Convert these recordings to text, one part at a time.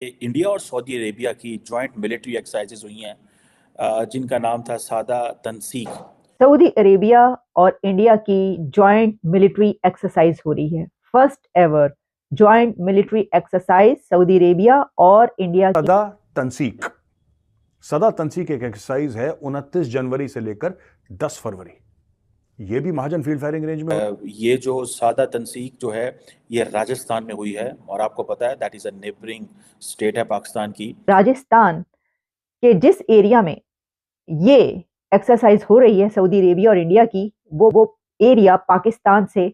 India और Saudi Arabia की joint military exercises हुई हैं, जिनका नाम था सादा तंसीक। सऊदी अरेबिया और इंडिया की जॉइंट मिलिट्री एक्सरसाइज हो रही है। First ever joint military exercise Saudi Arabia और इंडिया की। सदा तंसीक। सदा तंसीक एक एक्सरसाइज है 29 जनवरी से लेकर 10 फरवरी। ये भी महाजन फील्ड फायरिंग रेंज में। ये जो सादा तंसीक जो है ये राजस्थान में हुई है, और आपको पता है that is a neighbouring state है पाकिस्तान की। राजस्थान के जिस एरिया में ये एक्सरसाइज हो रही है सऊदी अरेबिया और इंडिया की, वो एरिया पाकिस्तान से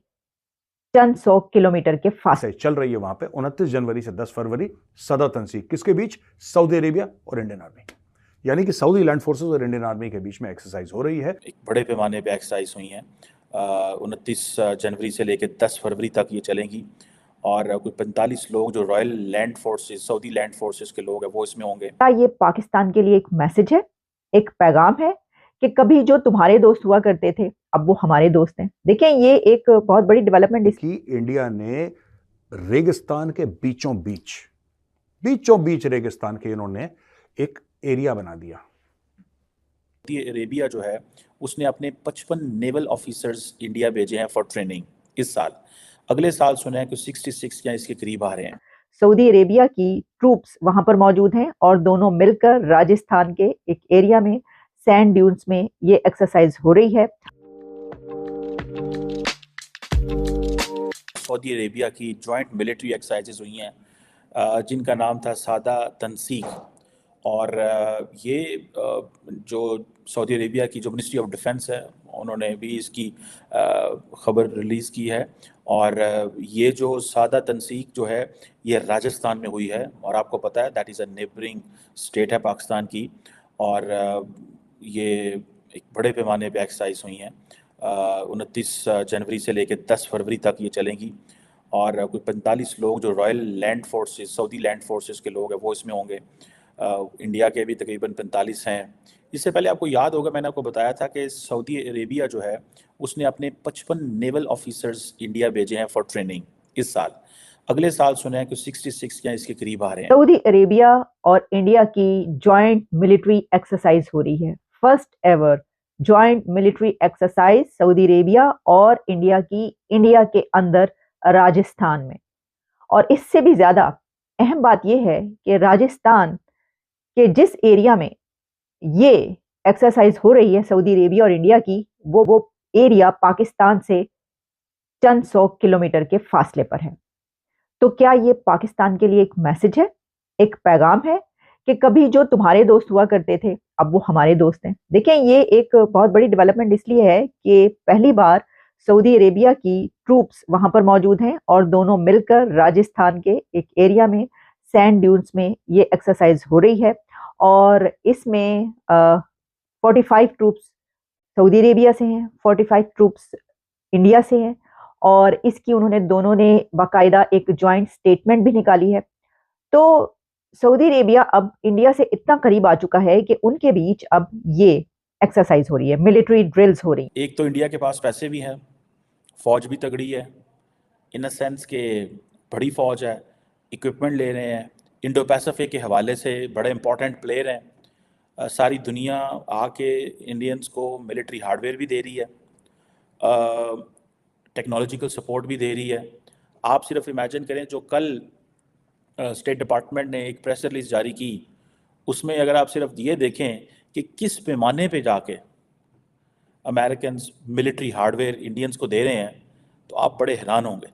चंद 100 किलोमीटर के फासले चल रही है वहां पे 29 जनवरी से 10 फरवरी। सदा तंसीक किसके बीच? सऊदी अरेबिया और इंडियन आर्मी, यानी कि सऊदी लैंड फोर्सेस और इंडियन आर्मी के बीच में एक्सरसाइज हो रही है। एक बड़े पैमाने पे एक्सरसाइज हुई हैं। 29 जनवरी से लेकर 10 फरवरी तक ये चलेंगी, और कोई 45 लोग जो royal land forces, Saudi land forces के लोग हैं, वो इसमें होंगे। क्या ये पाकिस्तान के लिए एक मैसेज है, एक पैगाम है कि कभी जो तुम्हारे दोस्त हुआ करते थे अब वो हमारे दोस्त हैं? देखें, ये एक बहुत बड़ी डेवलपमेंट कि इंडिया ने रेगिस्तान के बीचों बीच रेगिस्तान के इन्होंने एक एरिया बना दिया। सऊदी अरेबिया जो है उसने अपने 55 नेवल ऑफिसर्स इंडिया भेजे हैं फॉर ट्रेनिंग इस साल। अगले साल सुना है कि 66 या इसके करीब आ रहे हैं। सऊदी अरेबिया की ट्रूप्स वहां पर मौजूद हैं और दोनों मिलकर राजस्थान के एक एरिया में सैंड ड्यून्स में ये एक्सरसाइज हो रही है। सऊदी अरेबिया की जॉइंट मिलिट्री एक्सरसाइजेज हुई हैं, जिनका नाम था सादा तंसीक। और ये जो सऊदी अरेबिया की जो मिनिस्ट्री ऑफ डिफेंस है उन्होंने भी इसकी ख़बर रिलीज़ की है। और ये जो सादा तंसीक जो है ये राजस्थान में हुई है, और आपको पता है that is a neighbouring state है पाकिस्तान की। और ये एक बड़े पैमाने पे एक्सरसाइज हुई हैं। 29 जनवरी से लेकर 10 फरवरी तक ये चलेंगी, और कोई 45 लोग जो royal land forces, Saudi land forces के लोग हैं, वो इसमें होंगे। इंडिया के भी तकरीबन 45 हैं। इससे पहले आपको याद होगा मैंने आपको बताया था कि सऊदी अरेबिया जो है उसने अपने 55 नेवल ऑफिसर्स इंडिया भेजे हैं फॉर ट्रेनिंग इस साल। अगले साल सुना है कि 66 या इसके करीब आ रहे हैं। सऊदी अरेबिया और इंडिया की जॉइंट मिलिट्री एक्सरसाइज हो रही है। First ever joint military exercise Saudi Arabia और इंडिया की, इंडिया के अंदर राजस्थान में। और इससे भी ज्यादा अहम बात यह है कि राजस्थान के जिस एरिया में ये एक्सरसाइज हो रही है सऊदी अरेबिया और इंडिया की, वो एरिया पाकिस्तान से चंद 100 किलोमीटर के फासले पर है। तो क्या ये पाकिस्तान के लिए एक मैसेज है, एक पैगाम है कि कभी जो तुम्हारे दोस्त हुआ करते थे अब वो हमारे दोस्त हैं? देखें, ये एक बहुत बड़ी डेवलपमेंट इसलिए है कि पहली बार सऊदी अरेबिया की ट्रूप्स वहां पर मौजूद हैं और दोनों मिलकर राजस्थान के एक एरिया में सैंड ड्यून्स में ये एक्सरसाइज हो रही है। और इसमें 45 ट्रूप्स सऊदी अरेबिया से हैं, 45 ट्रूप्स इंडिया से हैं, और इसकी उन्होंने दोनों ने बाकायदा एक जॉइंट स्टेटमेंट भी निकाली है। तो सऊदी अरेबिया अब इंडिया से इतना करीब आ चुका है कि उनके बीच अब ये एक्सरसाइज हो रही है, मिलिट्री ड्रिल्स हो रही है। एक तो इंडिया के पास पैसे भी हैं, फौज भी तगड़ी है, इन अ सेंस के बड़ी फौज है, इक्विपमेंट ले रहे हैं, इंडो पैसिफिक के हवाले से बड़े इंपॉर्टेंट प्लेयर हैं। सारी दुनिया आके इंडियंस को मिलिट्री हार्डवेयर भी दे रही है, टेक्नोलॉजिकल सपोर्ट भी दे रही है। आप सिर्फ इमेजिन करें, जो कल स्टेट डिपार्टमेंट ने एक प्रेस रिलीज जारी की, उसमें अगर आप सिर्फ ये देखें कि किस पैमाने पे जाके अमेरिकन मिलिट्री हार्डवेयर इंडियंस को दे रहे हैं, तो आप बड़े हैरान होंगे।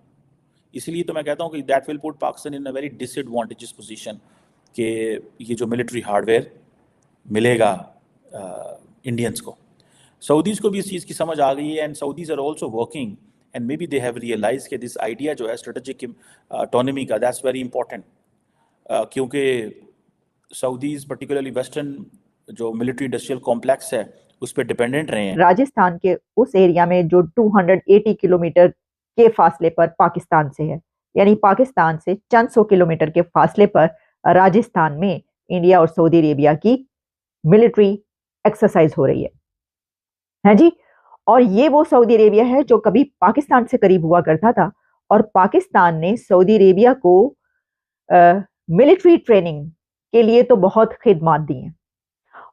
इसलिए तो मैं कहता हूँ कि that will put Pakistan in a very disadvantages position कि ये जो मिलिट्री हार्डवेयर मिलेगा इंडियंस को। सऊदीज़ को भी इस चीज़ की समझ आ गई है, and Saudis are also working, and may be they have realise कि दिस आइडिया जो है स्ट्रेटेजिक ऑटोनॉमी का, दैट्स वेरी इंपॉर्टेंट। क्योंकि सऊदीज़ पर्टिकुलरली वेस्टर्न जो मिलिट्री इंडस्ट्रियल कॉम्प्लेक्स है उस पर डिपेंडेंट रहे हैं। राजस्थान के उस एरिया में जो 280 किलोमीटर के फासले पर पाकिस्तान से है, यानी पाकिस्तान से चंद 100 किलोमीटर के फासले पर राजस्थान में इंडिया और सऊदी अरेबिया की मिलिट्री एक्सरसाइज हो रही है जी। और ये वो सऊदी अरेबिया है जो कभी पाकिस्तान से करीब हुआ करता था, और पाकिस्तान ने सऊदी अरेबिया को मिलिट्री ट्रेनिंग के लिए तो बहुत खिदमत दी हैं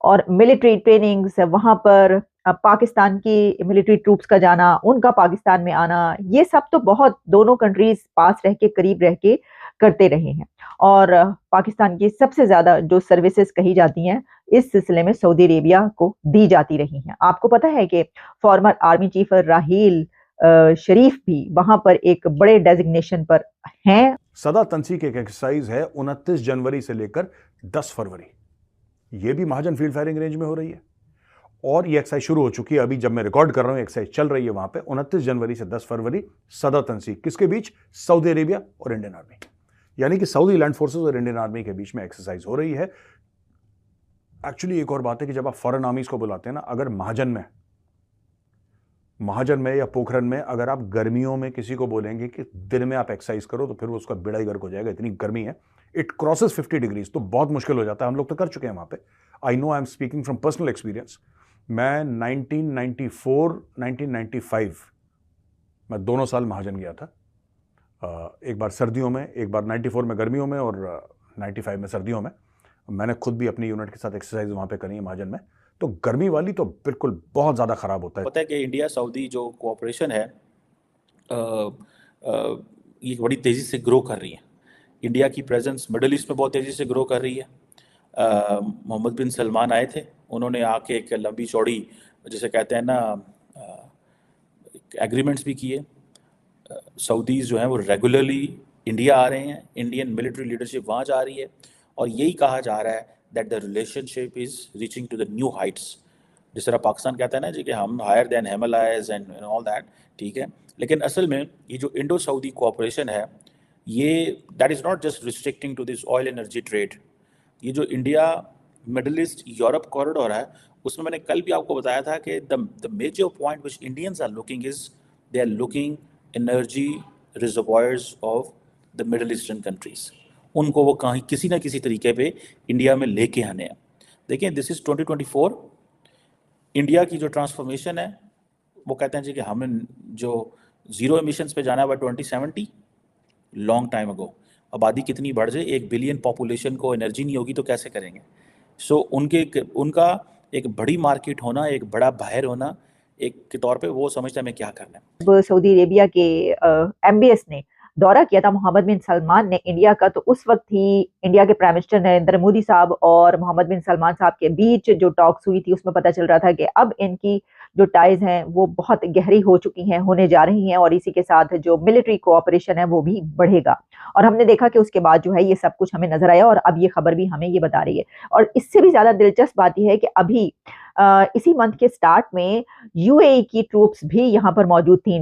और मिलिट्री ट्रेनिंग्स वहां पर पाकिस्तान की मिलिट्री ट्रूप्स का जाना, उनका पाकिस्तान में आना, ये सब तो बहुत दोनों कंट्रीज पास रह के करीब रह के करते रहे हैं। और पाकिस्तान की सबसे ज्यादा जो सर्विसेज कही जाती हैं इस सिलसिले में सऊदी अरेबिया को दी जाती रही हैं। आपको पता है कि फॉर्मर आर्मी चीफ राहील शरीफ भी वहां पर एक बड़े डेजिग्नेशन पर हैं। सदा तंसीक एक एक्सरसाइज है 29 जनवरी से लेकर 10 फरवरी, ये भी महाजन फील्ड फायरिंग रेंज में हो रही है और ये एक्सरसाइज शुरू हो चुकी है। अभी जब मैं रिकॉर्ड कर रहा हूं एक्सरसाइज चल रही है वहां पे 29 जनवरी से 10 फरवरी सदा तंसीक, किसके बीच? सऊदी अरेबिया और इंडियन आर्मी, यानी कि सऊदी लैंड फोर्सेस और इंडियन आर्मी के बीच में एक्सरसाइज हो रही है। एक्चुअली एक और बात है कि जब आप फॉरेन आर्मीज को बुलाते हैं ना, अगर महाजन में या पोखरन में अगर आप गर्मियों में किसी को बोलेंगे कि दिन में आप एक्सरसाइज करो तो फिर वो उसका बेड़ा ही गर्क हो जाएगा, इतनी गर्मी है, इट क्रॉसेस 50 डिग्रीज, तो बहुत मुश्किल हो जाता है। हम लोग तो कर चुके हैं वहां पे, I know, I am speaking from personal experience. मैं 1995 मैं दोनों साल महाजन गया था, एक बार सर्दियों में, एक बार 94 में गर्मियों में और 95 में सर्दियों में। मैंने खुद भी अपनी यूनिट के साथ एक्सरसाइज वहाँ पे करी है महाजन में, तो गर्मी वाली तो बिल्कुल बहुत ज़्यादा ख़राब होता है। पता है कि इंडिया सऊदी जो कोऑपरेशन है ये बड़ी तेज़ी से ग्रो कर रही है। इंडिया की प्रेजेंस मिडल ईस्ट में बहुत तेज़ी से ग्रो कर रही है। मोहम्मद बिन सलमान आए थे, उन्होंने आके एक लंबी चौड़ी जिसे कहते हैं ना एग्रीमेंट्स भी किए। सऊदीज़ जो हैं वो रेगुलरली इंडिया आ रहे हैं, इंडियन मिलिट्री लीडरशिप वहाँ जा रही है और यही कहा जा रहा है that the relationship is reaching to the new heights. जिस तरह पाकिस्तान कहता है ना जी कि हम higher than Himalayas and all that, ठीक है, लेकिन असल में ये जो इंडो सऊदी कोऑपरेशन है ये that is not just restricting to this oil energy trade. ये जो India Middle East Europe corridor है उसमें मैंने कल भी आपको बताया था कि the major point which Indians are looking is they are looking energy reservoirs of the Middle Eastern countries. उनको वो कहीं किसी ना किसी तरीके पे इंडिया में लेके आने हैं। देखिए दिस इज़ 2024, इंडिया की जो ट्रांसफॉर्मेशन है वो कहते हैं जी कि हमें जो ज़ीरो एमिशंस पे जाना है बाय 2070, लॉन्ग टाइम अगो। आबादी कितनी बढ़ जाए, 1 बिलियन पॉपुलेशन को एनर्जी नहीं होगी तो कैसे करेंगे? सो उनका एक बड़ी मार्केट होना, एक बड़ा बाहर होना एक के तौर पे वो समझते हैं हमें क्या करना है। अब सऊदी अरेबिया के एमबीएस ने दौरा किया था मोहम्मद बिन सलमान ने इंडिया का, तो उस वक्त ही इंडिया के प्राइम मिनिस्टर नरेंद्र मोदी साहब और मोहम्मद बिन सलमान साहब के बीच जो टॉक्स हुई थी उसमें पता चल रहा था कि अब इनकी जो टाइज हैं वो बहुत गहरी हो चुकी हैं, होने जा रही हैं और इसी के साथ जो मिलिट्री कोऑपरेशन है वो भी बढ़ेगा। और हमने देखा कि उसके बाद जो है ये सब कुछ हमें नजर आया और अब ये खबर भी हमें ये बता रही है। और इससे भी ज्यादा दिलचस्प बात यह है कि अभी इसी मंथ के स्टार्ट में यूएई की ट्रूप्स भी यहाँ पर मौजूद थी।